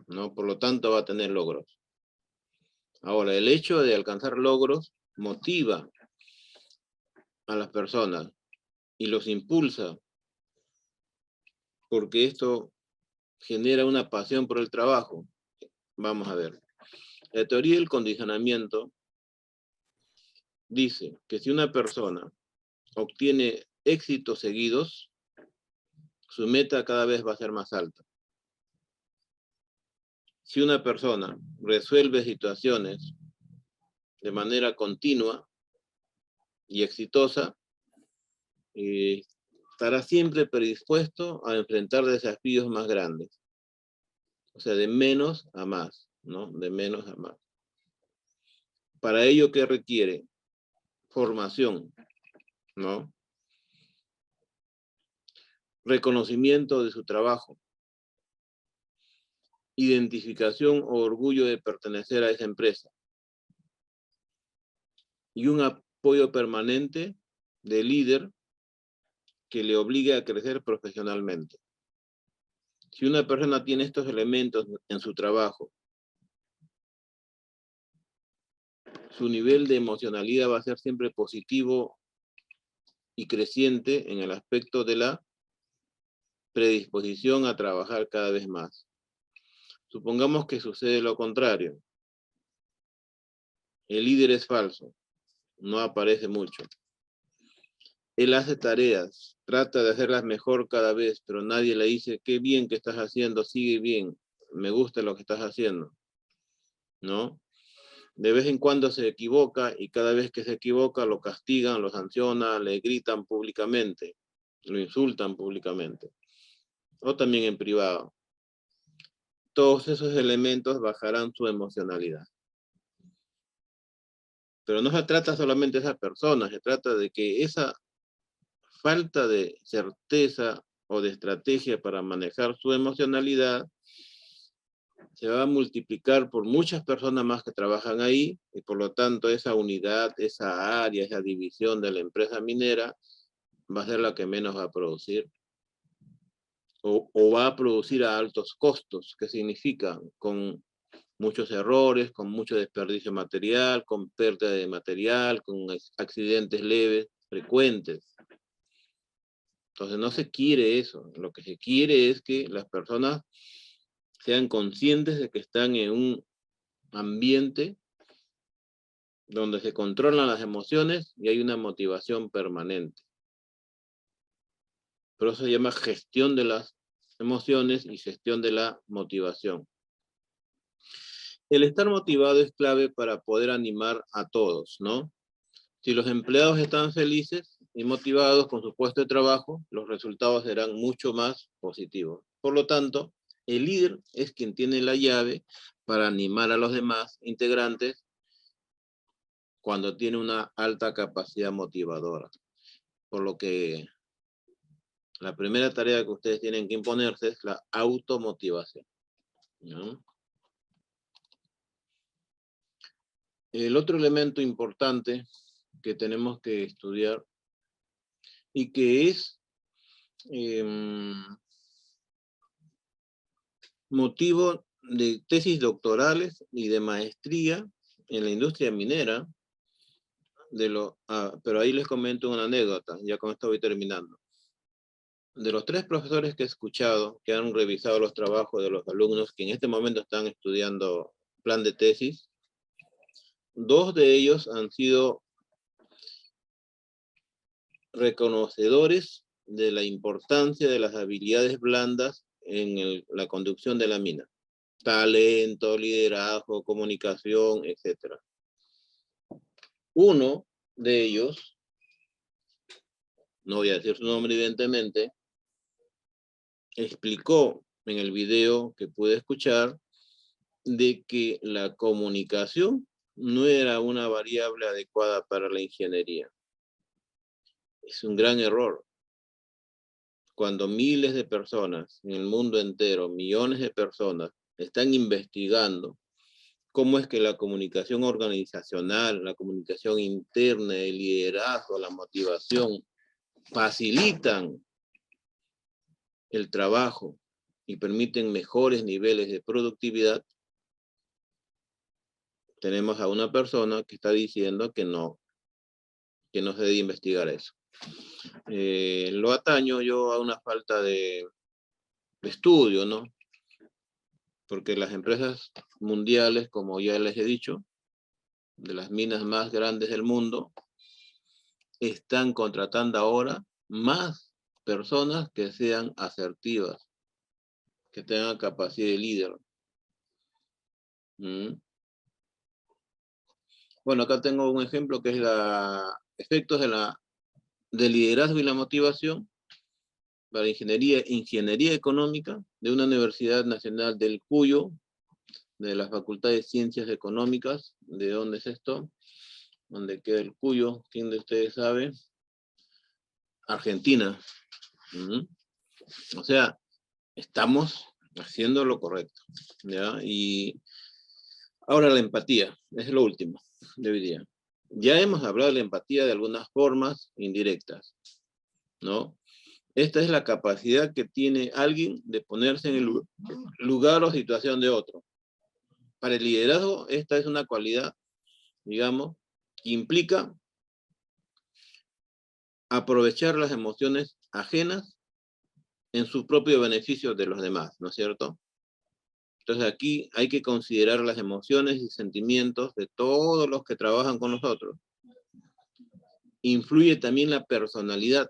¿no? Por lo tanto va a tener logros. Ahora, el hecho de alcanzar logros motiva a las personas y los impulsa porque esto genera una pasión por el trabajo. Vamos a ver. La teoría del condicionamiento dice que si una persona obtiene éxitos seguidos, su meta cada vez va a ser más alta. Si una persona resuelve situaciones de manera continua y exitosa, estará siempre predispuesto a enfrentar desafíos más grandes. O sea, de menos a más, ¿no? De menos a más. Para ello, ¿qué requiere? Formación, ¿no? Reconocimiento de su trabajo. Identificación o orgullo de pertenecer a esa empresa. Y un apoyo permanente del líder que le obligue a crecer profesionalmente. Si una persona tiene estos elementos en su trabajo, su nivel de emocionalidad va a ser siempre positivo y creciente en el aspecto de la predisposición a trabajar cada vez más. Supongamos que sucede lo contrario. El líder es falso, no aparece mucho. Él hace tareas, trata de hacerlas mejor cada vez, pero nadie le dice, qué bien que estás haciendo, sigue bien, me gusta lo que estás haciendo, ¿no? De vez en cuando se equivoca y cada vez que se equivoca lo castigan, lo sancionan, le gritan públicamente, lo insultan públicamente, o también en privado. Todos esos elementos bajarán su emocionalidad. Pero no se trata solamente de esa persona, se trata de que esa falta de certeza o de estrategia para manejar su emocionalidad se va a multiplicar por muchas personas más que trabajan ahí y por lo tanto esa unidad, esa área, esa división de la empresa minera va a ser la que menos va a producir o va a producir a altos costos, que significa con muchos errores, con mucho desperdicio material, con pérdida de material, con accidentes leves, frecuentes. Entonces no se quiere eso, lo que se quiere es que las personas sean conscientes de que están en un ambiente donde se controlan las emociones y hay una motivación permanente. Pero eso se llama gestión de las emociones y gestión de la motivación. El estar motivado es clave para poder animar a todos, ¿no? Si los empleados están felices y motivados con su puesto de trabajo, los resultados serán mucho más positivos. Por lo tanto, el líder es quien tiene la llave para animar a los demás integrantes cuando tiene una alta capacidad motivadora. Por lo que la primera tarea que ustedes tienen que imponerse es la automotivación, ¿no? El otro elemento importante que tenemos que estudiar y que es motivo de tesis doctorales y de maestría en la industria minera, pero ahí les comento una anécdota, ya con esto voy terminando. De los 3 profesores que he escuchado, que han revisado los trabajos de los alumnos que en este momento están estudiando plan de tesis, 2 de ellos han sido reconocedores de la importancia de las habilidades blandas en la conducción de la mina. Talento, liderazgo, comunicación, etc. Uno de ellos, no voy a decir su nombre evidentemente, explicó en el video que pude escuchar de que la comunicación no era una variable adecuada para la ingeniería. Es un gran error. Cuando miles de personas en el mundo entero, millones de personas, están investigando cómo es que la comunicación organizacional, la comunicación interna, el liderazgo, la motivación, facilitan el trabajo y permiten mejores niveles de productividad, tenemos a una persona que está diciendo que no se debe investigar eso. Lo ataño yo a una falta de estudio, ¿no? Porque las empresas mundiales, como ya les he dicho, de las minas más grandes del mundo, están contratando ahora más personas que sean asertivas, que tengan capacidad de líder. Bueno, acá tengo un ejemplo que es efectos del liderazgo y la motivación para ingeniería económica de una Universidad Nacional del Cuyo, de la Facultad de Ciencias Económicas. ¿De dónde es esto? ¿Dónde queda el Cuyo? ¿Quién de ustedes sabe? Argentina. O sea, estamos haciendo lo correcto, ¿ya? Y ahora la empatía, es lo último de hoy día. Ya hemos hablado de la empatía de algunas formas indirectas, ¿no? Esta es la capacidad que tiene alguien de ponerse en el lugar o situación de otro. Para el liderazgo, esta es una cualidad, digamos, que implica aprovechar las emociones ajenas en su propio beneficio de los demás, ¿no es cierto? Entonces aquí hay que considerar las emociones y sentimientos de todos los que trabajan con nosotros. Influye también la personalidad.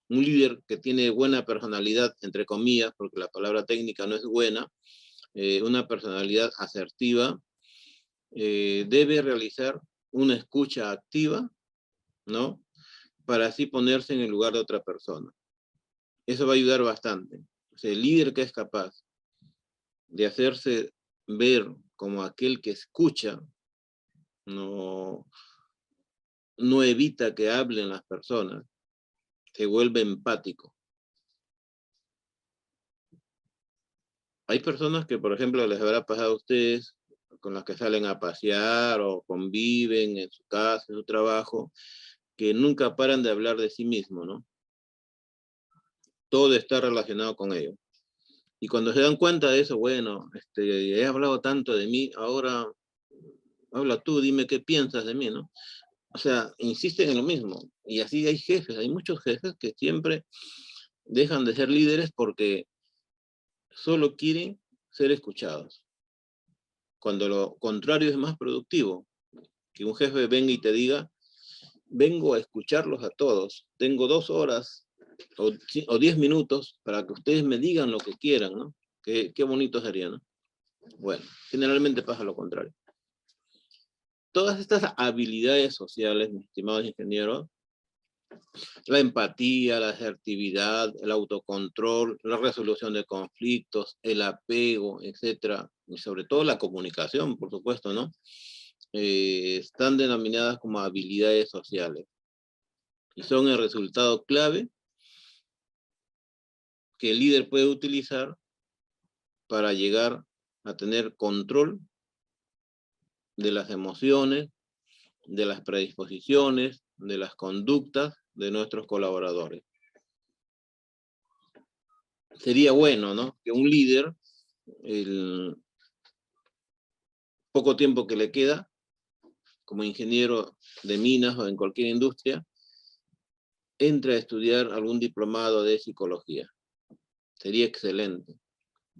Un líder que tiene buena personalidad, entre comillas, porque la palabra técnica no es buena, una personalidad asertiva, debe realizar una escucha activa, ¿no? Para así ponerse en el lugar de otra persona. Eso va a ayudar bastante. O sea, el líder que es capaz de hacerse ver como aquel que escucha, no evita que hablen las personas, se vuelve empático. Hay personas que, por ejemplo, les habrá pasado a ustedes, con las que salen a pasear o conviven en su casa, en su trabajo, que nunca paran de hablar de sí mismo, ¿no? Todo está relacionado con ello. Y cuando se dan cuenta de eso, bueno, he hablado tanto de mí, ahora habla tú, dime qué piensas de mí, ¿no? O sea, insisten en lo mismo. Y así hay jefes, hay muchos jefes que siempre dejan de ser líderes porque solo quieren ser escuchados. Cuando lo contrario es más productivo. Que un jefe venga y te diga, vengo a escucharlos a todos, tengo 2 horas o 10 minutos para que ustedes me digan lo que quieran, ¿no? Qué bonito sería, ¿no? Bueno, generalmente pasa lo contrario. Todas estas habilidades sociales, mis estimados ingenieros, la empatía, la asertividad, el autocontrol, la resolución de conflictos, el apego, etcétera, y sobre todo la comunicación, por supuesto, ¿no? Están denominadas como habilidades sociales y son el resultado clave que el líder puede utilizar para llegar a tener control de las emociones, de las predisposiciones, de las conductas de nuestros colaboradores. Sería bueno, ¿no?, que un líder, el poco tiempo que le queda, como ingeniero de minas o en cualquier industria, entre a estudiar algún diplomado de psicología. Sería excelente.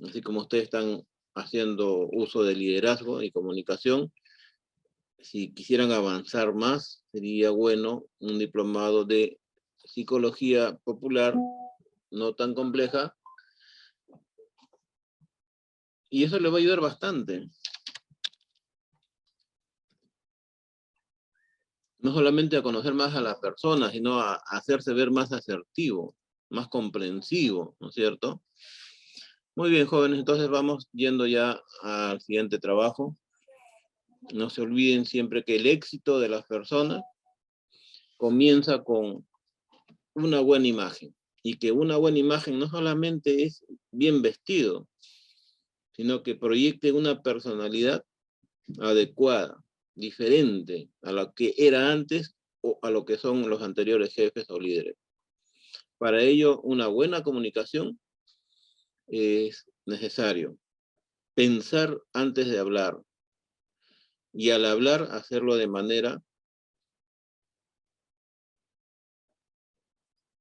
Así como ustedes están haciendo uso de liderazgo y comunicación, si quisieran avanzar más, sería bueno un diplomado de psicología popular, no tan compleja, y eso les va a ayudar bastante. No solamente a conocer más a las personas, sino a hacerse ver más asertivo, más comprensivo, ¿no es cierto? Muy bien, jóvenes, entonces vamos yendo ya al siguiente trabajo. No se olviden siempre que el éxito de las personas comienza con una buena imagen. Y que una buena imagen no solamente es bien vestido, sino que proyecte una personalidad adecuada, diferente a lo que era antes o a lo que son los anteriores jefes o líderes. Para ello, una buena comunicación es necesario. Pensar antes de hablar. Y al hablar, hacerlo de manera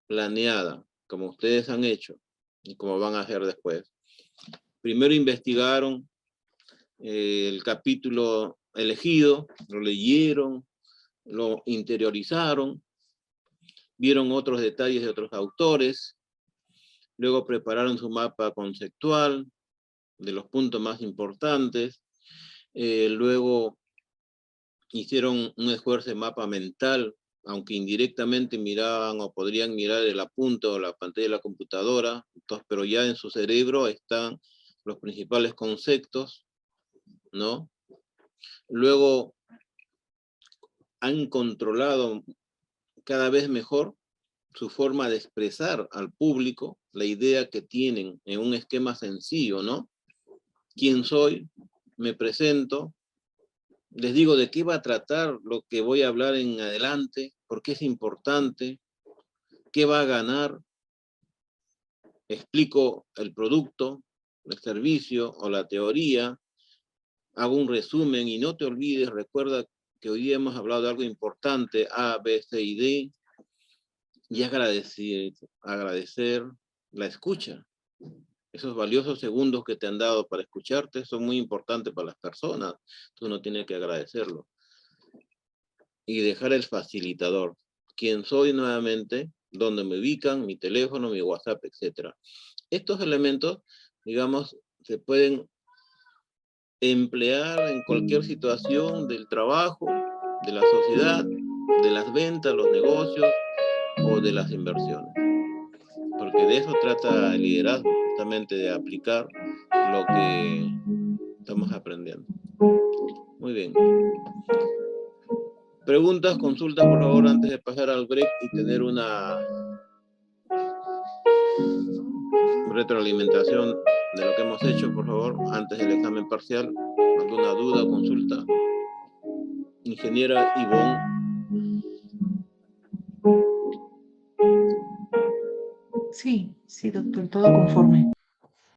planeada, como ustedes han hecho y como van a hacer después. Primero investigaron el capítulo elegido, lo leyeron, lo interiorizaron, vieron otros detalles de otros autores, luego prepararon su mapa conceptual de los puntos más importantes, luego hicieron un esfuerzo de mapa mental, aunque indirectamente miraban o podrían mirar el apunte o la pantalla de la computadora, entonces, pero ya en su cerebro están los principales conceptos, ¿no? Luego han controlado cada vez mejor su forma de expresar al público la idea que tienen en un esquema sencillo, ¿no? ¿Quién soy? Me presento, les digo de qué va a tratar lo que voy a hablar en adelante, por qué es importante, qué va a ganar, explico el producto, el servicio o la teoría, hago un resumen y no te olvides, recuerda que hoy día hemos hablado de algo importante, A, B, C y D, y agradecer la escucha. Esos valiosos segundos que te han dado para escucharte son muy importantes para las personas. Tú no tienes que agradecerlo. Y dejar el facilitador. Quién soy nuevamente, dónde me ubican, mi teléfono, mi WhatsApp, etc. Estos elementos, digamos, se pueden emplear en cualquier situación del trabajo, de la sociedad, de las ventas, los negocios o de las inversiones. Porque de eso trata el liderazgo, justamente de aplicar lo que estamos aprendiendo. Muy bien. Preguntas, consultas, por favor, antes de pasar al break y tener una retroalimentación de lo que hemos hecho, por favor, antes del examen parcial. ¿Alguna duda o consulta? Ingeniera Ivonne. Sí, doctor, todo conforme.